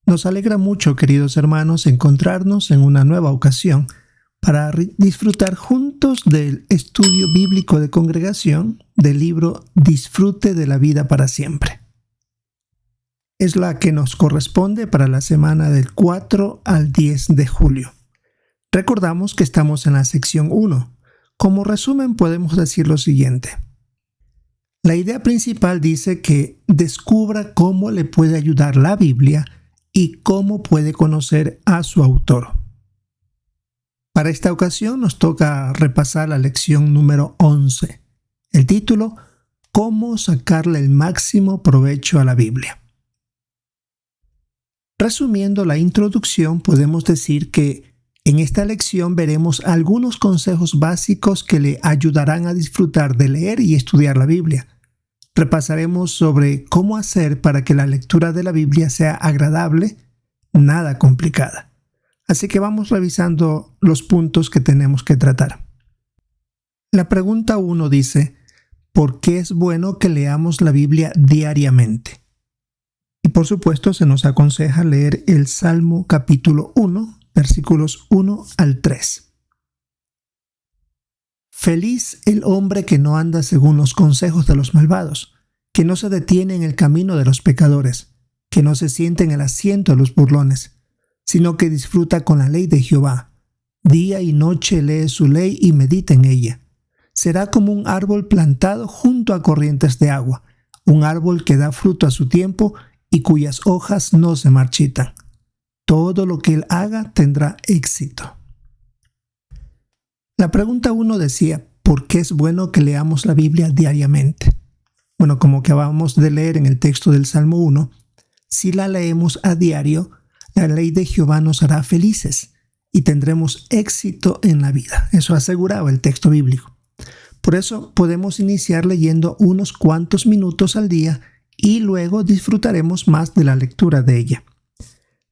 Nos alegra mucho, queridos hermanos, encontrarnos en una nueva ocasión para disfrutar juntos del estudio bíblico de congregación del libro Disfrute de la vida para siempre. Es la que nos corresponde para la semana del 4 al 10 de julio. Recordamos que estamos en la sección 1. Como resumen podemos decir lo siguiente. La idea principal dice que descubra cómo le puede ayudar la Biblia y cómo puede conocer a su autor. Para esta ocasión nos toca repasar la lección número 11. El título, ¿Cómo sacarle el máximo provecho a la Biblia? Resumiendo la introducción, podemos decir que en esta lección veremos algunos consejos básicos que le ayudarán a disfrutar de leer y estudiar la Biblia. Repasaremos sobre cómo hacer para que la lectura de la Biblia sea agradable, nada complicada. Así que vamos revisando los puntos que tenemos que tratar. La pregunta 1 dice, ¿por qué es bueno que leamos la Biblia diariamente? Y por supuesto se nos aconseja leer el Salmo capítulo 1, versículos 1 al 3. Feliz el hombre que no anda según los consejos de los malvados, que no se detiene en el camino de los pecadores, que no se siente en el asiento de los burlones, sino que disfruta con la ley de Jehová. Día y noche lee su ley y medita en ella. Será como un árbol plantado junto a corrientes de agua, un árbol que da fruto a su tiempo y cuyas hojas no se marchitan. Todo lo que él haga tendrá éxito. La pregunta 1 decía, ¿por qué es bueno que leamos la Biblia diariamente? Bueno, como que acabamos de leer en el texto del Salmo 1, si la leemos a diario, la ley de Jehová nos hará felices y tendremos éxito en la vida. Eso aseguraba el texto bíblico. Por eso podemos iniciar leyendo unos cuantos minutos al día y luego disfrutaremos más de la lectura de ella.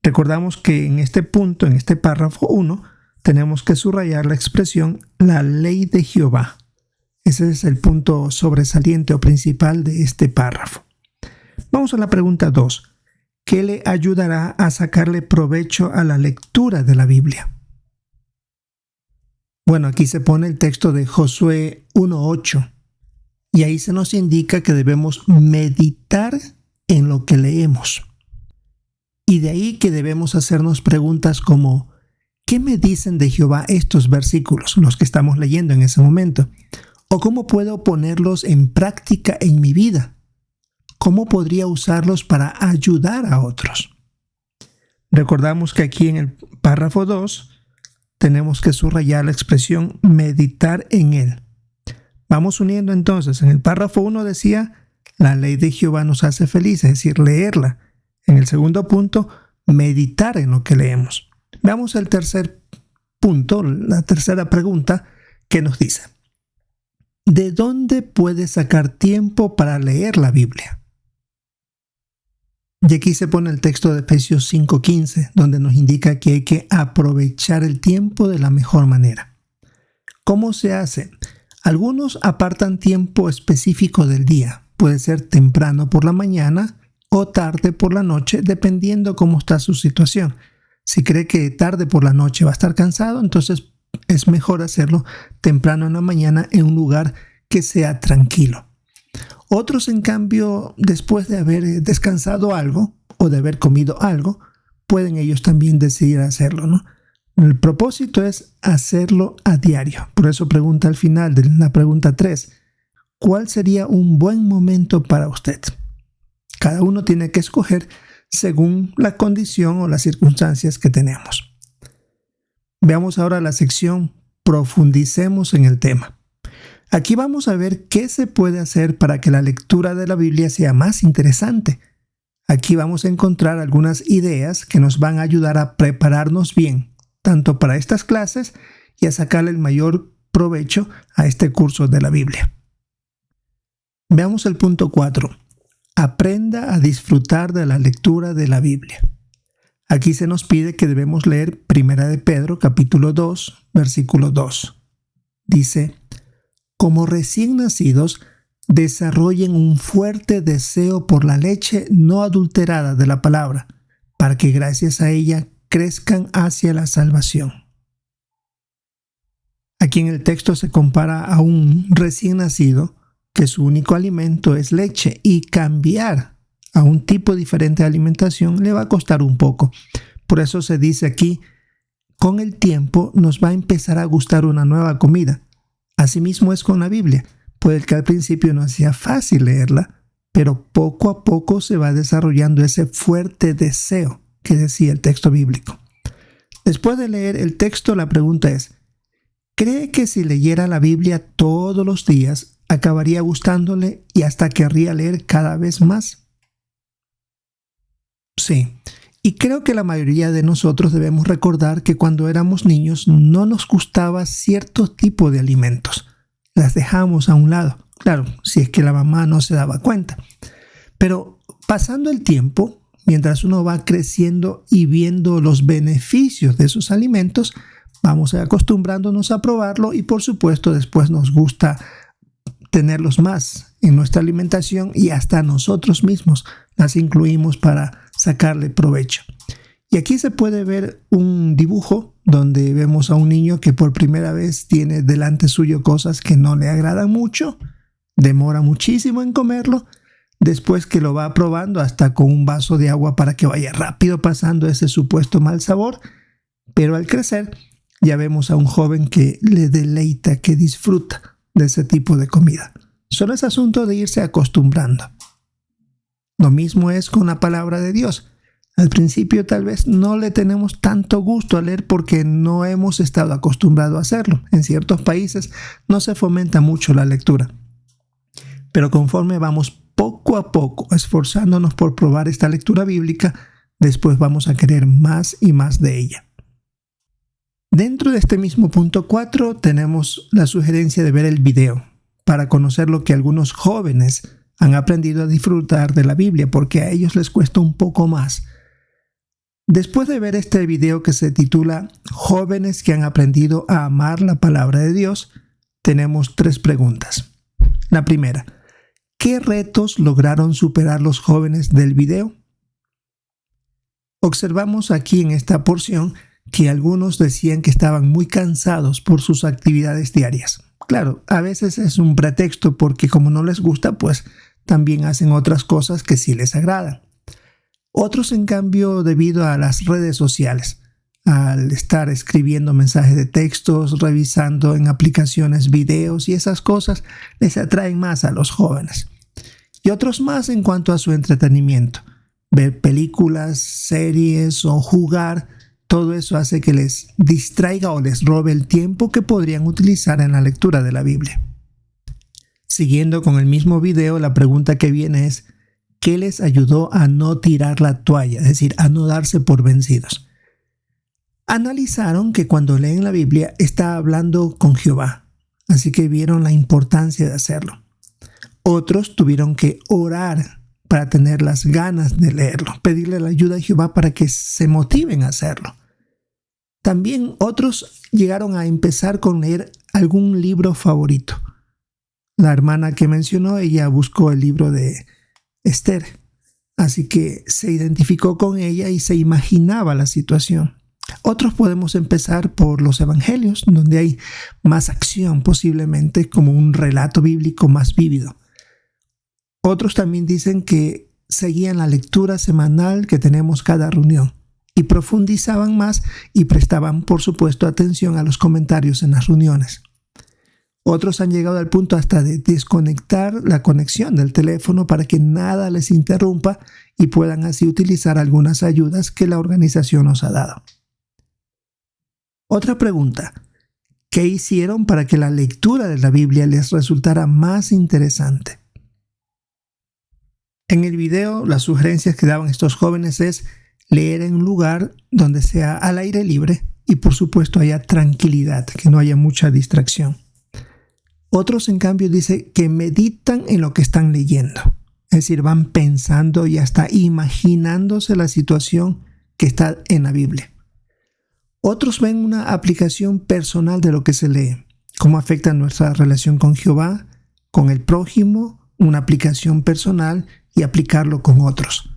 Recordamos que en este punto, en este párrafo 1, tenemos que subrayar la expresión la ley de Jehová. Ese es el punto sobresaliente o principal de este párrafo. Vamos a la pregunta 2. ¿Qué le ayudará a sacarle provecho a la lectura de la Biblia? Bueno, aquí se pone el texto de Josué 1:8 y ahí se nos indica que debemos meditar en lo que leemos. Y de ahí que debemos hacernos preguntas como ¿qué me dicen de Jehová estos versículos, los que estamos leyendo en ese momento? ¿O cómo puedo ponerlos en práctica en mi vida? ¿Cómo podría usarlos para ayudar a otros? Recordamos que aquí en el párrafo 2 tenemos que subrayar la expresión meditar en él. Vamos uniendo entonces. En el párrafo 1 decía, la ley de Jehová nos hace felices, es decir, leerla. En el segundo punto, meditar en lo que leemos. Veamos el tercer punto, la tercera pregunta que nos dice. ¿De dónde puedes sacar tiempo para leer la Biblia? Y aquí se pone el texto de Efesios 5:15, donde nos indica que hay que aprovechar el tiempo de la mejor manera. ¿Cómo se hace? Algunos apartan tiempo específico del día. Puede ser temprano por la mañana o tarde por la noche, dependiendo cómo está su situación. Si cree que tarde por la noche va a estar cansado, entonces es mejor hacerlo temprano en la mañana en un lugar que sea tranquilo. Otros, en cambio, después de haber descansado algo o de haber comido algo, pueden ellos también decidir hacerlo, ¿no? El propósito es hacerlo a diario. Por eso pregunta al final de la pregunta 3, ¿cuál sería un buen momento para usted? Cada uno tiene que escoger según la condición o las circunstancias que tenemos. Veamos ahora la sección Profundicemos en el tema. Aquí vamos a ver qué se puede hacer para que la lectura de la Biblia sea más interesante. Aquí vamos a encontrar algunas ideas que nos van a ayudar a prepararnos bien, tanto para estas clases y a sacarle el mayor provecho a este curso de la Biblia. Veamos el punto 4. Aprenda a disfrutar de la lectura de la Biblia. Aquí se nos pide que debemos leer 1 de Pedro, capítulo 2, versículo 2. Dice, como recién nacidos, desarrollen un fuerte deseo por la leche no adulterada de la palabra, para que gracias a ella crezcan hacia la salvación. Aquí en el texto se compara a un recién nacido que su único alimento es leche, y cambiar a un tipo diferente de alimentación le va a costar un poco. Por eso se dice aquí, con el tiempo nos va a empezar a gustar una nueva comida. Asimismo es con la Biblia. Puede que al principio no sea fácil leerla, pero poco a poco se va desarrollando ese fuerte deseo que decía el texto bíblico. Después de leer el texto, la pregunta es, ¿cree que si leyera la Biblia todos los días acabaría gustándole y hasta querría leer cada vez más? Sí. Y creo que la mayoría de nosotros debemos recordar que cuando éramos niños no nos gustaba cierto tipo de alimentos. Las dejamos a un lado. Claro, si es que la mamá no se daba cuenta. Pero pasando el tiempo, mientras uno va creciendo y viendo los beneficios de esos alimentos, vamos acostumbrándonos a probarlo y por supuesto después nos gusta tenerlos más en nuestra alimentación y hasta nosotros mismos las incluimos para sacarle provecho. Y aquí se puede ver un dibujo donde vemos a un niño que por primera vez tiene delante suyo cosas que no le agradan mucho, demora muchísimo en comerlo, después que lo va probando hasta con un vaso de agua para que vaya rápido pasando ese supuesto mal sabor, pero al crecer ya vemos a un joven que le deleita, que disfruta de ese tipo de comida. Solo es asunto de irse acostumbrando. Lo mismo es con la palabra de Dios. Al principio tal vez no le tenemos tanto gusto a leer porque no hemos estado acostumbrados a hacerlo. En ciertos países no se fomenta mucho la lectura. Pero conforme vamos poco a poco esforzándonos por probar esta lectura bíblica, después vamos a querer más y más de ella. Dentro de este mismo punto 4 tenemos la sugerencia de ver el video para conocer lo que algunos jóvenes han aprendido a disfrutar de la Biblia, porque a ellos les cuesta un poco más. Después de ver este video que se titula Jóvenes que han aprendido a amar la palabra de Dios, tenemos 3 preguntas. La primera, ¿qué retos lograron superar los jóvenes del video? Observamos aquí en esta porción que algunos decían que estaban muy cansados por sus actividades diarias. Claro, a veces es un pretexto porque como no les gusta, pues también hacen otras cosas que sí les agradan. Otros, en cambio, debido a las redes sociales, al estar escribiendo mensajes de textos, revisando en aplicaciones videos y esas cosas, les atraen más a los jóvenes. Y otros más en cuanto a su entretenimiento. Ver películas, series o jugar, todo eso hace que les distraiga o les robe el tiempo que podrían utilizar en la lectura de la Biblia. Siguiendo con el mismo video, la pregunta que viene es, ¿qué les ayudó a no tirar la toalla? Es decir, a no darse por vencidos. Analizaron que cuando leen la Biblia está hablando con Jehová, así que vieron la importancia de hacerlo. Otros tuvieron que orar para tener las ganas de leerlo, pedirle la ayuda a Jehová para que se motiven a hacerlo. También otros llegaron a empezar con leer algún libro favorito. La hermana que mencionó, ella buscó el libro de Esther, así que se identificó con ella y se imaginaba la situación. Otros podemos empezar por los evangelios, donde hay más acción, posiblemente como un relato bíblico más vívido. Otros también dicen que seguían la lectura semanal que tenemos cada reunión y profundizaban más y prestaban, por supuesto, atención a los comentarios en las reuniones. Otros han llegado al punto hasta de desconectar la conexión del teléfono para que nada les interrumpa y puedan así utilizar algunas ayudas que la organización nos ha dado. Otra pregunta, ¿qué hicieron para que la lectura de la Biblia les resultara más interesante? En el video, las sugerencias que daban estos jóvenes es leer en un lugar donde sea al aire libre y por supuesto haya tranquilidad, que no haya mucha distracción. Otros, en cambio, dicen que meditan en lo que están leyendo. Es decir, van pensando y hasta imaginándose la situación que está en la Biblia. Otros ven una aplicación personal de lo que se lee, cómo afecta nuestra relación con Jehová, con el prójimo, una aplicación personal y aplicarlo con otros.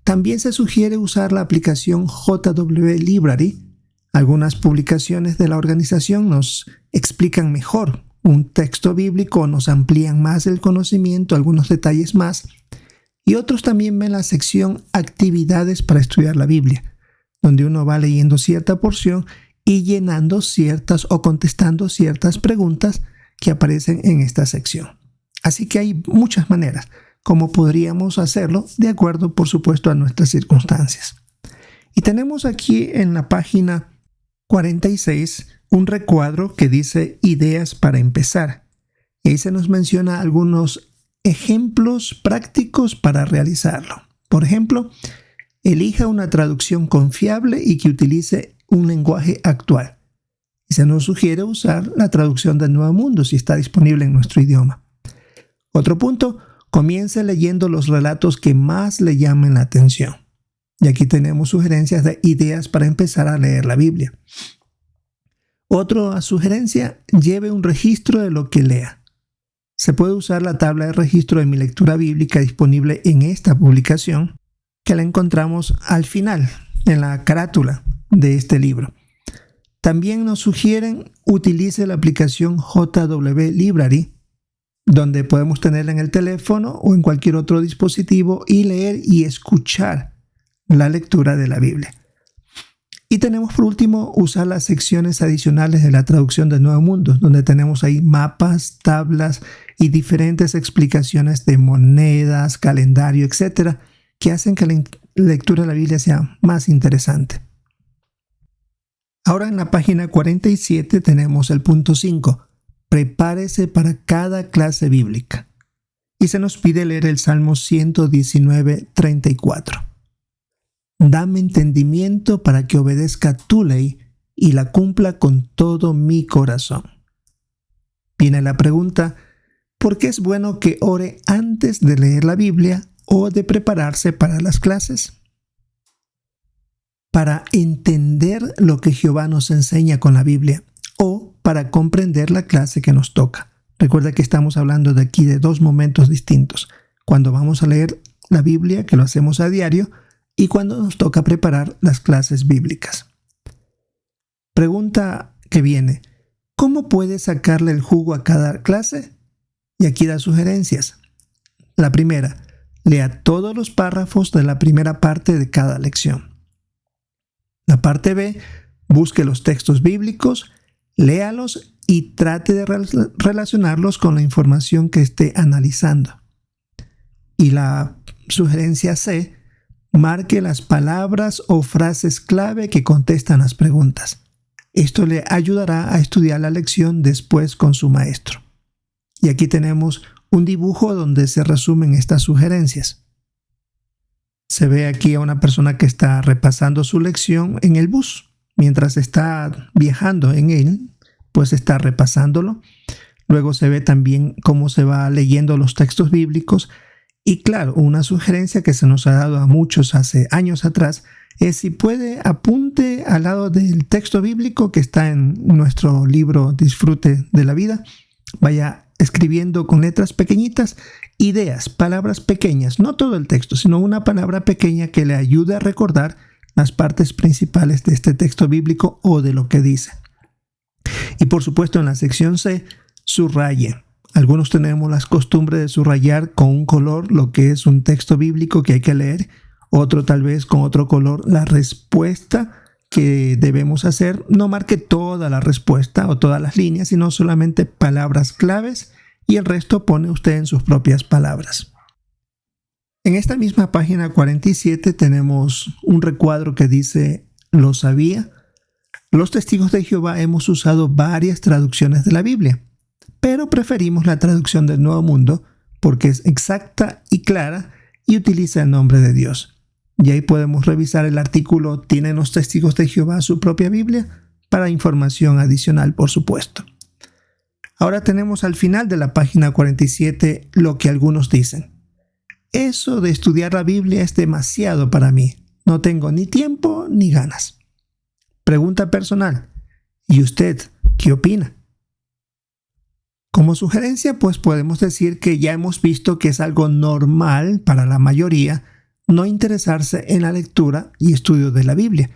También se sugiere usar la aplicación JW Library. Algunas publicaciones de la organización nos explican mejor un texto bíblico, nos amplían más el conocimiento, algunos detalles más, y otros también ven la sección Actividades para estudiar la Biblia, donde uno va leyendo cierta porción y llenando ciertas o contestando ciertas preguntas que aparecen en esta sección. Así que hay muchas maneras como podríamos hacerlo, de acuerdo, por supuesto, a nuestras circunstancias. Y tenemos aquí en la página 46 un recuadro que dice Ideas para empezar. Y ahí se nos menciona algunos ejemplos prácticos para realizarlo. Por ejemplo, elija una traducción confiable y que utilice un lenguaje actual. Y se nos sugiere usar la traducción del Nuevo Mundo si está disponible en nuestro idioma. Otro punto, comience leyendo los relatos que más le llamen la atención. Y aquí tenemos sugerencias de ideas para empezar a leer la Biblia. Otra sugerencia, lleve un registro de lo que lea. Se puede usar la tabla de registro de mi lectura bíblica disponible en esta publicación, que la encontramos al final, en la carátula de este libro. También nos sugieren utilice la aplicación JW Library, donde podemos tenerla en el teléfono o en cualquier otro dispositivo y leer y escuchar la lectura de la Biblia. Y tenemos por último usar las secciones adicionales de la traducción del Nuevo Mundo, donde tenemos ahí mapas, tablas y diferentes explicaciones de monedas, calendario, etcétera, que hacen que la lectura de la Biblia sea más interesante. Ahora en la página 47 tenemos el punto 5. Prepárese para cada clase bíblica. Y se nos pide leer el Salmo 119:34. Dame entendimiento para que obedezca tu ley y la cumpla con todo mi corazón. Viene la pregunta, ¿por qué es bueno que ore antes de leer la Biblia o de prepararse para las clases? Para entender lo que Jehová nos enseña con la Biblia o para comprender la clase que nos toca. Recuerda que estamos hablando de aquí de dos momentos distintos. Cuando vamos a leer la Biblia, que lo hacemos a diario, y cuando nos toca preparar las clases bíblicas. Pregunta que viene, ¿cómo puedes sacarle el jugo a cada clase? Y aquí da sugerencias. La primera, lea todos los párrafos de la primera parte de cada lección. La parte B, busque los textos bíblicos, léalos y trate de relacionarlos con la información que esté analizando. Y la sugerencia C, marque las palabras o frases clave que contestan las preguntas. Esto le ayudará a estudiar la lección después con su maestro. Y aquí tenemos un dibujo donde se resumen estas sugerencias. Se ve aquí a una persona que está repasando su lección en el bus. Mientras está viajando en él, pues está repasándolo. Luego se ve también cómo se va leyendo los textos bíblicos. Y claro, una sugerencia que se nos ha dado a muchos hace años atrás es si puede apunte al lado del texto bíblico que está en nuestro libro Disfrute de la Vida. Vaya escribiendo con letras pequeñitas ideas, palabras pequeñas, no todo el texto, sino una palabra pequeña que le ayude a recordar las partes principales de este texto bíblico o de lo que dice. Y por supuesto en la sección C, subraye. Algunos tenemos la costumbre de subrayar con un color lo que es un texto bíblico que hay que leer, otro tal vez con otro color la respuesta que debemos hacer. No marque toda la respuesta o todas las líneas, sino solamente palabras claves y el resto pone usted en sus propias palabras. En esta misma página 47 tenemos un recuadro que dice, ¿lo sabía? Los testigos de Jehová hemos usado varias traducciones de la Biblia, pero preferimos la traducción del Nuevo Mundo porque es exacta y clara y utiliza el nombre de Dios. Y ahí podemos revisar el artículo ¿Tienen los testigos de Jehová su propia Biblia? Para información adicional, por supuesto. Ahora tenemos al final de la página 47 lo que algunos dicen. Eso de estudiar la Biblia es demasiado para mí. No tengo ni tiempo ni ganas. Pregunta personal. ¿Y usted qué opina? Como sugerencia, pues podemos decir que ya hemos visto que es algo normal para la mayoría no interesarse en la lectura y estudio de la Biblia,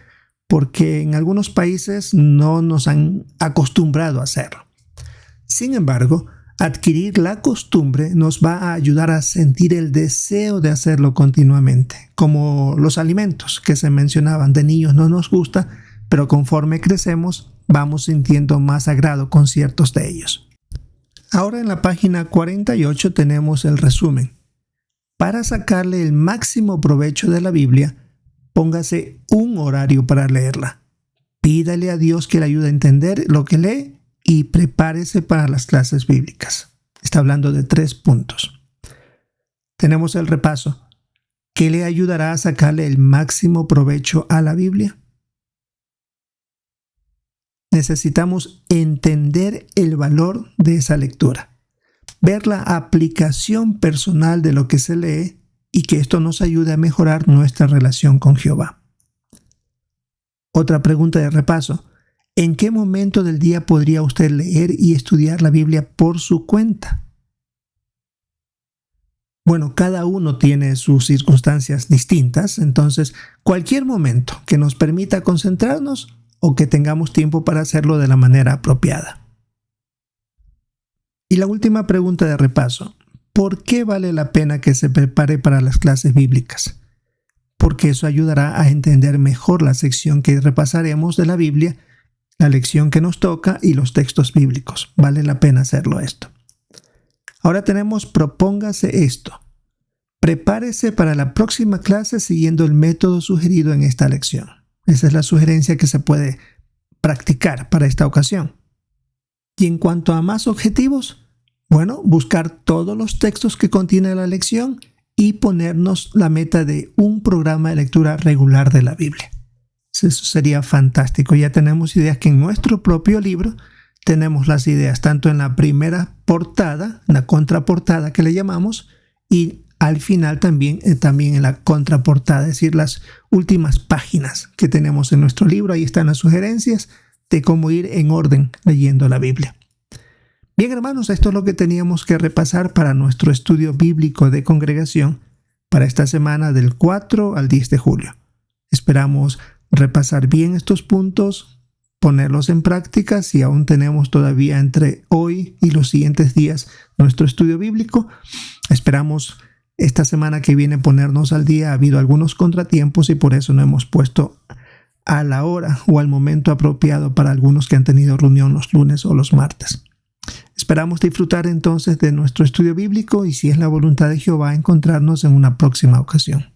porque en algunos países no nos han acostumbrado a hacerlo. Sin embargo, adquirir la costumbre nos va a ayudar a sentir el deseo de hacerlo continuamente, como los alimentos que se mencionaban. De niños no nos gusta, pero conforme crecemos vamos sintiendo más agrado con ciertos de ellos. Ahora en la página 48 tenemos el resumen. Para sacarle el máximo provecho de la Biblia, póngase un horario para leerla. Pídale a Dios que le ayude a entender lo que lee y prepárese para las clases bíblicas. Está hablando de 3 puntos. Tenemos el repaso. ¿Qué le ayudará a sacarle el máximo provecho a la Biblia? Necesitamos entender el valor de esa lectura, ver la aplicación personal de lo que se lee y que esto nos ayude a mejorar nuestra relación con Jehová. Otra pregunta de repaso. ¿En qué momento del día podría usted leer y estudiar la Biblia por su cuenta? Bueno, cada uno tiene sus circunstancias distintas, entonces cualquier momento que nos permita concentrarnos o que tengamos tiempo para hacerlo de la manera apropiada. Y la última pregunta de repaso. ¿Por qué vale la pena que se prepare para las clases bíblicas? Porque eso ayudará a entender mejor la sección que repasaremos de la Biblia, la lección que nos toca y los textos bíblicos. Vale la pena hacerlo esto. Ahora tenemos propóngase esto. Prepárese para la próxima clase siguiendo el método sugerido en esta lección. Esa es la sugerencia que se puede practicar para esta ocasión. Y en cuanto a más objetivos, bueno, buscar todos los textos que contiene la lección y ponernos la meta de un programa de lectura regular de la Biblia. Eso sería fantástico. Ya tenemos ideas que en nuestro propio libro tenemos las ideas tanto en la primera portada, en la contraportada que le llamamos, y al final también en la contraportada, es decir, las últimas páginas que tenemos en nuestro libro. Ahí están las sugerencias de cómo ir en orden leyendo la Biblia. Bien, hermanos, esto es lo que teníamos que repasar para nuestro estudio bíblico de congregación para esta semana del 4 al 10 de julio. Esperamos repasar bien estos puntos, ponerlos en práctica si aún tenemos todavía entre hoy y los siguientes días nuestro estudio bíblico. Esperamos esta semana que viene ponernos al día. Ha habido algunos contratiempos y por eso no hemos puesto a la hora o al momento apropiado para algunos que han tenido reunión los lunes o los martes. Esperamos disfrutar entonces de nuestro estudio bíblico y si es la voluntad de Jehová encontrarnos en una próxima ocasión.